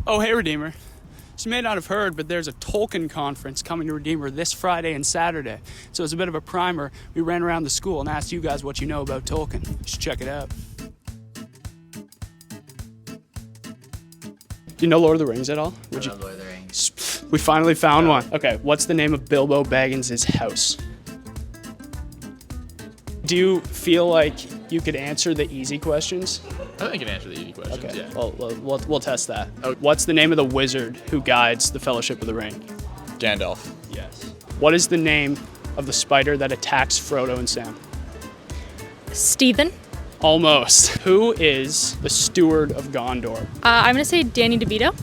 Oh, hey, Redeemer. So you may not have heard, but there's a Tolkien conference coming to Redeemer this Friday and Saturday. So as a bit of a primer, we ran around the school and asked you guys what you know about Tolkien. You should check it out. Do you know Lord of the Rings at all? I love Lord of the Rings. We finally found one. Okay, what's the name of Bilbo Baggins' house? Do you feel like you could answer the easy questions? I think I can answer the easy questions, Okay, yeah. well, we'll test that. Okay. What's the name of the wizard who guides the Fellowship of the Ring? Gandalf. Yes. What is the name of the spider that attacks Frodo and Sam? Stephen. Almost. Who is the steward of Gondor? I'm gonna say Danny DeVito.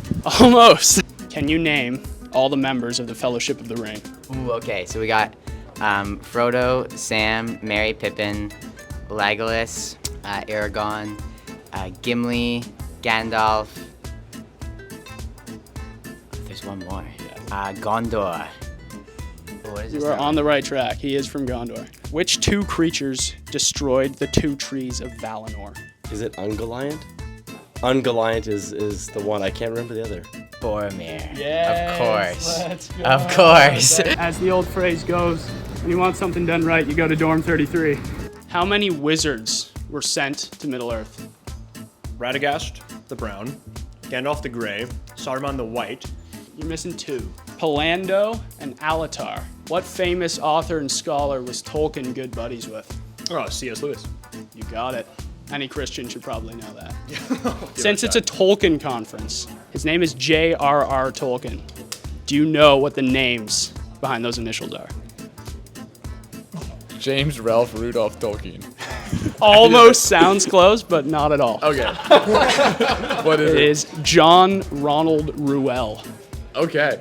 Almost. Can you name all the members of the Fellowship of the Ring? Ooh, okay, so we got Frodo, Sam, Merry, Pippin, Legolas, Aragorn, Gimli, Gandalf. There's one more. Gondor. What is this? You are on the right track. He is from Gondor. Which two creatures destroyed the two trees of Valinor? Is it Ungoliant? Ungoliant is the one. I can't remember the other. Boromir. Yes, Of course. let's go. Of course. As the old phrase goes, when you want something done right, you go to dorm 33. How many wizards were sent to Middle-earth? Radagast, the brown, Gandalf the gray, Saruman the white. You're missing two. Palando and Alatar. What famous author and scholar was Tolkien good buddies with? Oh, C.S. Lewis. You got it. Any Christian should probably know that. Since it's a Tolkien conference, his name is J.R.R. Tolkien. Do you know what the names behind those initials are? James Ralph Rudolph Tolkien. Almost sounds close, but not at all. Okay. What is It it? is John Ronald Reuel. Okay.